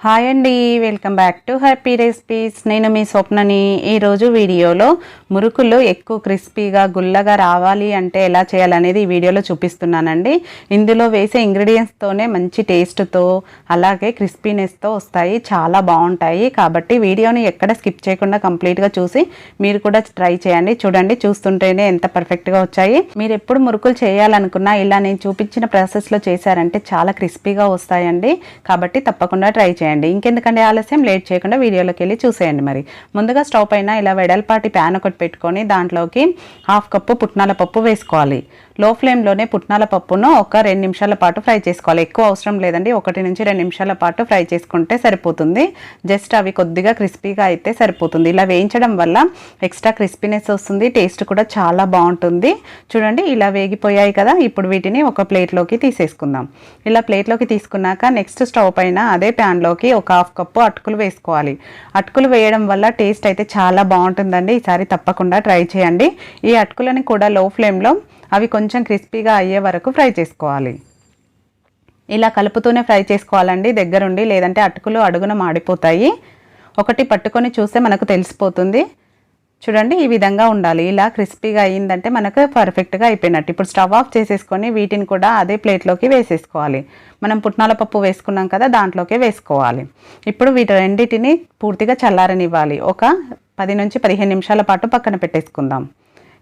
Hi అండి, welcome back to happy recipes. నేను మీ స్వప్నని. ఈరోజు వీడియోలో మురుకులు ఎక్కువ క్రిస్పీగా గుల్లగా రావాలి అంటే ఎలా చేయాలనేది ఈ వీడియోలో చూపిస్తున్నానండి. ఇందులో వేసే ఇంగ్రీడియంట్స్తోనే మంచి టేస్ట్తో అలాగే క్రిస్పీనెస్తో వస్తాయి, చాలా బాగుంటాయి. కాబట్టి వీడియోని ఎక్కడ స్కిప్ చేయకుండా కంప్లీట్గా చూసి మీరు కూడా ట్రై చేయండి. చూడండి, చూస్తుంటేనే ఎంత పర్ఫెక్ట్గా వచ్చాయి. మీరు ఎప్పుడు మురుకులు చేయాలనుకున్నా ఇలా నేను చూపించిన ప్రాసెస్లో చేశారంటే చాలా క్రిస్పీగా వస్తాయండి. కాబట్టి తప్పకుండా ట్రై చేయండి. ఇంకెందుకంటే ఆలస్యం, లేట్ చేయకుండా వీడియోలోకి వెళ్ళి చూసేయండి. మరి ముందుగా స్టవ్ పైన ఇలా వెడల్పాటి ప్యాన్ ఒకటి పెట్టుకొని దాంట్లోకి 1/2 కప్పు పుట్నాల పప్పు వేసుకోవాలి. లో ఫ్లేమ్లోనే పుట్నాల పప్పును ఒక 2 నిమిషాల పాటు ఫ్రై చేసుకోవాలి. ఎక్కువ అవసరం లేదండి, 1 నుంచి 2 నిమిషాల పాటు ఫ్రై చేసుకుంటే సరిపోతుంది. జస్ట్ అవి కొద్దిగా క్రిస్పీగా అయితే సరిపోతుంది. ఇలా వేయించడం వల్ల ఎక్స్ట్రా క్రిస్పీనెస్ వస్తుంది, టేస్ట్ కూడా చాలా బాగుంటుంది. చూడండి, ఇలా వేగిపోయాయి కదా. ఇప్పుడు వీటిని ఒక ప్లేట్లోకి తీసేసుకుందాం. ఇలా ప్లేట్లోకి తీసుకున్నాక నెక్స్ట్ స్టవ్ పైన అదే ప్యాన్లోకి ఒక 1/2 కప్పు అటుకులు వేసుకోవాలి. అటుకులు వేయడం వల్ల టేస్ట్ అయితే చాలా బాగుంటుందండి. ఈసారి తప్పకుండా ట్రై చేయండి. ఈ అటుకులని కూడా లో ఫ్లేమ్లో అవి కొంచెం క్రిస్పీగా అయ్యే వరకు ఫ్రై చేసుకోవాలి. ఇలా కలుపుతూనే ఫ్రై చేసుకోవాలండి దగ్గరుండి, లేదంటే అటుకులు అడుగున మాడిపోతాయి. ఒకటి పట్టుకొని చూస్తే మనకు తెలిసిపోతుంది. చూడండి, ఈ విధంగా ఉండాలి. ఇలా క్రిస్పీగా అయ్యిందంటే మనకు పర్ఫెక్ట్గా అయిపోయినట్టు. ఇప్పుడు స్టవ్ ఆఫ్ చేసేసుకొని వీటిని కూడా అదే ప్లేట్లోకి వేసేసుకోవాలి. మనం పుట్నాల పప్పు వేసుకున్నాం కదా, దాంట్లోకి వేసుకోవాలి. ఇప్పుడు వీటి రెండింటిని పూర్తిగా చల్లారనివ్వాలి. ఒక 10 నుంచి 15 నిమిషాల పాటు పక్కన పెట్టేసుకుందాం.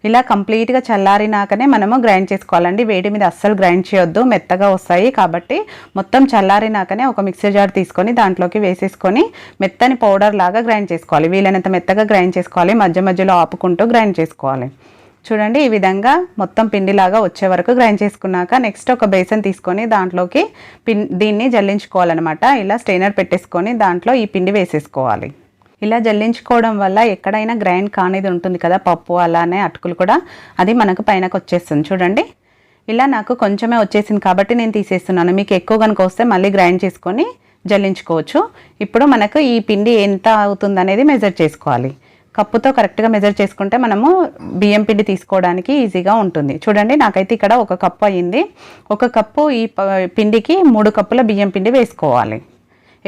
ఇలా కంప్లీట్గా చల్లారినాకనే మనము గ్రైండ్ చేసుకోవాలండి. వేడి మీద అస్సలు గ్రైండ్ చేయొద్దు, మెత్తగా వస్తాయి. కాబట్టి మొత్తం చల్లారినాకనే ఒక మిక్సీ జార్ తీసుకొని దాంట్లోకి వేసేసుకొని మెత్తని పౌడర్ లాగా గ్రైండ్ చేసుకోవాలి. వీలైనంత మెత్తగా గ్రైండ్ చేసుకోవాలి, మధ్య మధ్యలో ఆపుకుంటూ గ్రైండ్ చేసుకోవాలి. చూడండి, ఈ విధంగా మొత్తం పిండిలాగా వచ్చే వరకు గ్రైండ్ చేసుకున్నాక నెక్స్ట్ ఒక బేసన్ తీసుకొని దాంట్లోకి దీన్ని జల్లించుకోవాలన్నమాట. ఇలా స్ట్రైనర్ పెట్టేసుకొని దాంట్లో ఈ పిండి వేసేసుకోవాలి. ఇలా జల్లించుకోవడం వల్ల ఎక్కడైనా గ్రైండ్ కానిది ఉంటుంది కదా పప్పు, అలానే అటుకులు కూడా, అది మనకు పైనకు వచ్చేస్తుంది. చూడండి, ఇలా నాకు కొంచెమే వచ్చేసింది కాబట్టి నేను తీసేస్తున్నాను. మీకు ఎక్కువ కనుక వస్తే మళ్ళీ గ్రైండ్ చేసుకొని జల్లించుకోవచ్చు. ఇప్పుడు మనకు ఈ పిండి ఎంత అవుతుంది అనేది మెజర్ చేసుకోవాలి. కప్పుతో కరెక్ట్గా మెజర్ చేసుకుంటే మనము బియ్యం పిండి తీసుకోవడానికి ఈజీగా ఉంటుంది. చూడండి, నాకైతే ఇక్కడ 1 కప్పు అయ్యింది. 1 కప్పు ఈ పిండికి 3 కప్పుల బియ్యం పిండి వేసుకోవాలి.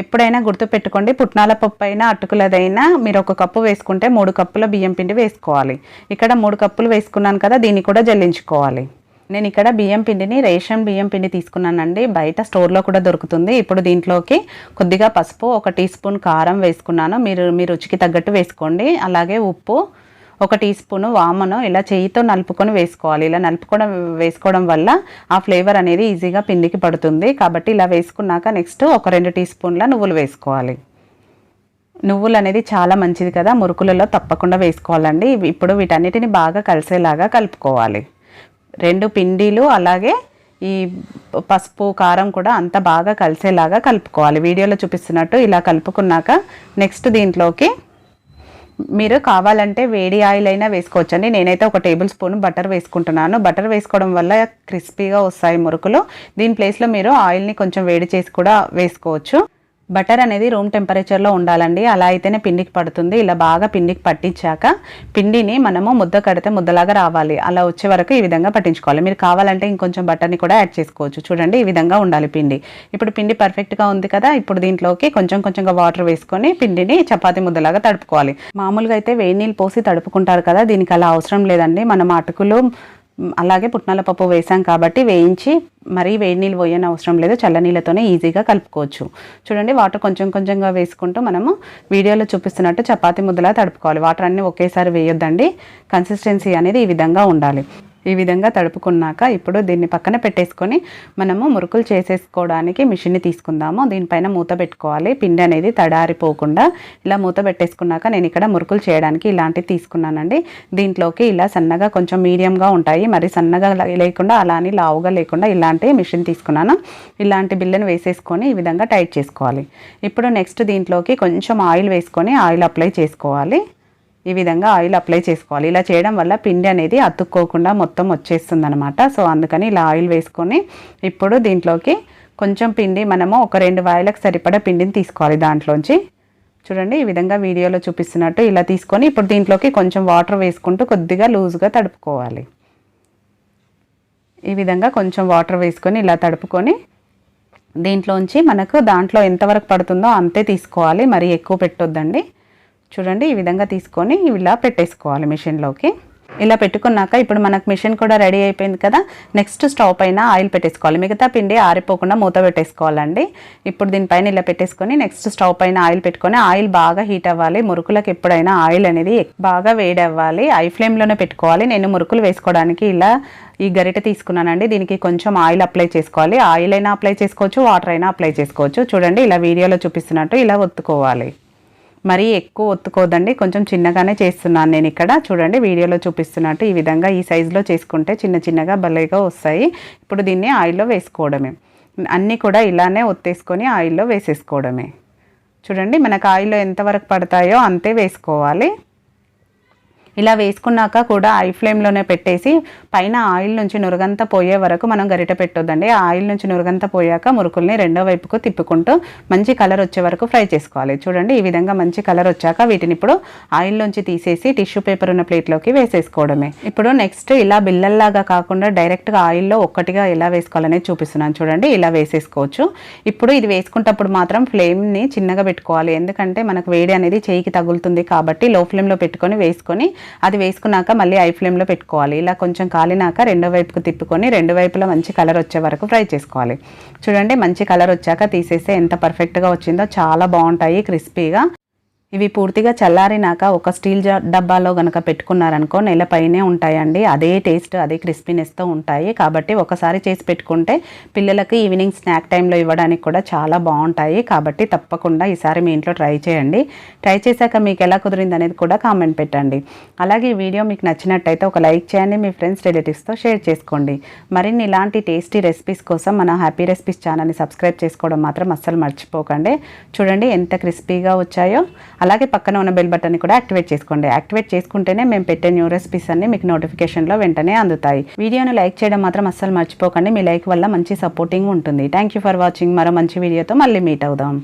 ఎప్పుడైనా గుర్తుపెట్టుకోండి, పుట్నాల పప్పు అయినా అటుకులదైనా మీరు 1 కప్పు వేసుకుంటే 3 కప్పుల బియ్యం పిండి వేసుకోవాలి. ఇక్కడ 3 కప్పులు వేసుకున్నాను కదా, దీన్ని కూడా జల్లించుకోవాలి. నేను ఇక్కడ బియ్యం పిండిని రేషన్ బియ్యం పిండి తీసుకున్నానండి, బయట స్టోర్లో కూడా దొరుకుతుంది. ఇప్పుడు దీంట్లోకి కొద్దిగా పసుపు, 1 టీ స్పూన్ కారం వేసుకున్నాను. మీ రుచికి తగ్గట్టు వేసుకోండి. అలాగే ఉప్పు, 1 టీ స్పూను వామను ఇలా చేయితో నలుపుకొని వేసుకోవాలి. ఇలా వేసుకోవడం వల్ల ఆ ఫ్లేవర్ అనేది ఈజీగా పిండికి పడుతుంది. కాబట్టి ఇలా వేసుకున్నాక నెక్స్ట్ ఒక 2 టీ స్పూన్ల నువ్వులు వేసుకోవాలి. నువ్వులు అనేది చాలా మంచిది కదా, మురుకులలో తప్పకుండా వేసుకోవాలండి. ఇప్పుడు వీటన్నిటిని బాగా కలిసేలాగా కలుపుకోవాలి. 2 పిండిలు అలాగే ఈ పసుపు కారం కూడా అంత బాగా కలిసేలాగా కలుపుకోవాలి. వీడియోలో చూపిస్తున్నట్టు ఇలా కలుపుకున్నాక నెక్స్ట్ దీంట్లోకి మీరు కావాలంటే వేడి ఆయిల్ అయినా వేసుకోవచ్చండి. నేనైతే 1 టేబుల్ స్పూన్ బటర్ వేసుకుంటున్నాను. బటర్ వేసుకోవడం వల్ల క్రిస్పీగా వస్తాయి మురుకులు. దీని ప్లేస్లో మీరు ఆయిల్ని కొంచెం వేడి చేసి కూడా వేసుకోవచ్చు. బటర్ అనేది రూమ్ టెంపరేచర్లో ఉండాలండి, అలా అయితేనే పిండికి పడుతుంది. ఇలా బాగా పిండికి పట్టించాక పిండిని మనము ముద్ద కడితే ముద్దలాగా రావాలి, అలా వచ్చే వరకు ఈ విధంగా పట్టించుకోవాలి. మీరు కావాలంటే ఇంకొంచెం బటర్ని కూడా యాడ్ చేసుకోవచ్చు. చూడండి, ఈ విధంగా ఉండాలి పిండి. ఇప్పుడు పిండి పర్ఫెక్ట్గా ఉంది కదా. ఇప్పుడు దీంట్లోకి కొంచెంగా వాటర్ వేసుకొని పిండిని చపాతీ ముద్దలాగా తడుపుకోవాలి. మామూలుగా అయితే వేడి నీళ్ళు పోసి తడుపుకుంటారు కదా, దీనికి అలా అవసరం లేదండి. మనం అటుకులు అలాగే పుట్నాల పప్పు వేసాం కాబట్టి వేయించి మరీ వేడి నీళ్ళు పోయని అవసరం లేదు, చల్లనీళ్ళతోనే ఈజీగా కలుపుకోవచ్చు. చూడండి, వాటర్ కొంచెంగా వేసుకుంటూ మనము వీడియోలో చూపిస్తున్నట్టు చపాతీ ముద్దలా తడుపుకోవాలి. వాటర్ అన్నీ ఒకేసారి వేయొద్దండి, కన్సిస్టెన్సీ అనేది ఈ విధంగా ఉండాలి. ఈ విధంగా తడుపుకున్నాక ఇప్పుడు దీన్ని పక్కన పెట్టేసుకొని మనము మురుకులు చేసేసుకోవడానికి మిషన్ని తీసుకుందాము. దీనిపైన మూత పెట్టుకోవాలి, పిండి అనేది తడారిపోకుండా. ఇలా మూత పెట్టేసుకున్నాక నేను ఇక్కడ మురుకులు చేయడానికి ఇలాంటివి తీసుకున్నానండి. దీంట్లోకి ఇలా సన్నగా కొంచెం మీడియంగా ఉంటాయి, మరి సన్నగా లేకుండా అలా అని లావుగా లేకుండా ఇలాంటి మిషన్ తీసుకున్నాను. ఇలాంటి బిల్లను వేసేసుకొని ఈ విధంగా టైట్ చేసుకోవాలి. ఇప్పుడు నెక్స్ట్ దీంట్లోకి కొంచెం ఆయిల్ వేసుకొని ఆయిల్ అప్లై చేసుకోవాలి. ఈ విధంగా ఆయిల్ అప్లై చేసుకోవాలి. ఇలా చేయడం వల్ల పిండి అనేది అతుక్కోకుండా మొత్తం వచ్చేస్తుంది అనమాట. సో అందుకని ఇలా ఆయిల్ వేసుకొని ఇప్పుడు దీంట్లోకి కొంచెం పిండి మనము ఒక 2 వాయిలకు సరిపడా పిండిని తీసుకోవాలి. దాంట్లోంచి చూడండి, ఈ విధంగా వీడియోలో చూపిస్తున్నట్టు ఇలా తీసుకొని ఇప్పుడు దీంట్లోకి కొంచెం వాటర్ వేసుకుంటూ కొద్దిగా లూజ్గా తడుపుకోవాలి. ఈ విధంగా కొంచెం వాటర్ వేసుకొని ఇలా తడుపుకొని దీంట్లోంచి మనకు దాంట్లో ఎంతవరకు పడుతుందో అంతే తీసుకోవాలి, మరి ఎక్కువ పెట్టొద్దండి. చూడండి ఈ విధంగా తీసుకొని ఇలా పెట్టేసుకోవాలి మిషన్లోకి. ఇలా పెట్టుకున్నాక ఇప్పుడు మనకు మిషన్ కూడా రెడీ అయిపోయింది కదా. నెక్స్ట్ స్టవ్ పైన ఆయిల్ పెట్టేసుకోవాలి. మిగతా పిండి ఆరిపోకుండా మూత పెట్టేసుకోవాలండి. ఇప్పుడు దీనిపైన ఇలా పెట్టేసుకొని నెక్స్ట్ స్టవ్ పైన ఆయిల్ పెట్టుకొని ఆయిల్ బాగా హీట్ అవ్వాలి. మురుకులకు ఎప్పుడైనా ఆయిల్ అనేది బాగా వేడి అవ్వాలి. హై ఫ్లేమ్లోనే పెట్టుకోవాలి. నేను మురుకులు వేసుకోవడానికి ఇలా ఈ గరిట తీసుకున్నానండి. దీనికి కొంచెం ఆయిల్ అప్లై చేసుకోవాలి. ఆయిల్ అయినా అప్లై చేసుకోవచ్చు, వాటర్ అయినా అప్లై చేసుకోవచ్చు. చూడండి ఇలా వీడియోలో చూపిస్తున్నట్టు ఇలా ఒత్తుకోవాలి. మరీ ఎక్కువ ఒత్తుకోదండి, కొంచెం చిన్నగానే చేస్తున్నాను నేను ఇక్కడ. చూడండి వీడియోలో చూపిస్తున్నట్టు ఈ విధంగా ఈ సైజులో చేసుకుంటే చిన్న చిన్నగా భలేగా వస్తాయి. ఇప్పుడు దీన్ని ఆయిల్లో వేసుకోవడమే. అన్నీ కూడా ఇలానే ఒత్తేసుకొని ఆయిల్లో వేసేసుకోవడమే. చూడండి మనకు ఆయిల్లో ఎంతవరకు పడతాయో అంతే వేసుకోవాలి. ఇలా వేసుకున్నాక కూడా హై ఫ్లేమ్లోనే పెట్టేసి పైన ఆయిల్ నుంచి నురగంతా పోయే వరకు మనం గరిట పెట్టొద్దండి. ఆ ఆయిల్ నుంచి నురగంతా పోయాక మురుకుల్ని రెండో వైపుకు తిప్పుకుంటూ మంచి కలర్ వచ్చే వరకు ఫ్రై చేసుకోవాలి. చూడండి ఈ విధంగా మంచి కలర్ వచ్చాక వీటిని ఇప్పుడు ఆయిల్ నుంచి తీసేసి టిష్యూ పేపర్ ఉన్న ప్లేట్లోకి వేసేసుకోవడమే. ఇప్పుడు నెక్స్ట్ ఇలా బిల్లల్లాగా కాకుండా డైరెక్ట్గా ఆయిల్లో ఒక్కటిగా ఎలా వేసుకోవాలనేది చూపిస్తున్నాను. చూడండి ఇలా వేసేసుకోవచ్చు. ఇప్పుడు ఇది వేసుకుంటప్పుడు మాత్రం ఫ్లేమ్ని చిన్నగా పెట్టుకోవాలి, ఎందుకంటే మనకు వేడి అనేది చేయికి తగులుతుంది కాబట్టి లో ఫ్లేమ్లో పెట్టుకొని వేసుకొని అది వేసుకున్నాక మళ్ళీ హై ఫ్లేమ్లో పెట్టుకోవాలి. ఇలా కొంచెం కాలినాక రెండో వైపుకు తిప్పుకొని రెండు వైపులా మంచి కలర్ వచ్చే వరకు ఫ్రై చేసుకోవాలి. చూడండి మంచి కలర్ వచ్చాక తీసేస్తే ఎంత పర్ఫెక్ట్గా వచ్చిందో, చాలా బాగుంటాయి క్రిస్పీగా. ఇవి పూర్తిగా చల్లారినాక ఒక స్టీల్ డబ్బాలో కనుక పెట్టుకున్నారనుకో నెలపైనే ఉంటాయండి. అదే టేస్ట్ అదే క్రిస్పీనెస్తో ఉంటాయి. కాబట్టి ఒకసారి చేసి పెట్టుకుంటే పిల్లలకి ఈవినింగ్ స్నాక్ టైంలో ఇవ్వడానికి కూడా చాలా బాగుంటాయి. కాబట్టి తప్పకుండా ఈసారి మీ ఇంట్లో ట్రై చేయండి. ట్రై చేశాక మీకు ఎలా కుదిరింది అనేది కూడా కామెంట్ పెట్టండి. అలాగే ఈ వీడియో మీకు నచ్చినట్టయితే ఒక లైక్ చేయండి, మీ ఫ్రెండ్స్ రిలేటివ్స్తో షేర్ చేసుకోండి. మరిన్ని ఇలాంటి టేస్టీ రెసిపీస్ కోసం మన హ్యాపీ రెసిపీస్ ఛానల్ని సబ్స్క్రైబ్ చేసుకోవడం మాత్రం అస్సలు మర్చిపోకండి. చూడండి ఎంత క్రిస్పీగా వచ్చాయో. అలాగే పక్కన ఉన్న బెల్ బటన్ని కూడా యాక్టివేట్ చేసుకోండి. యాక్టివేట్ చేసుకుంటేనే మేము పెట్టే న్యూ రెసిపీస్ అన్ని మీకు నోటిఫికేషన్లో వెంటనే అందుతాయి. వీడియోను లైక్ చేయడం మాత్రం అస్సలు మర్చిపోకండి. మీ లైక్ వల్ల మంచి సపోర్టింగ్ ఉంటుంది. Thank you for watching. మరో మంచి వీడియోతో మళ్ళీ మీట్ అవుదాం.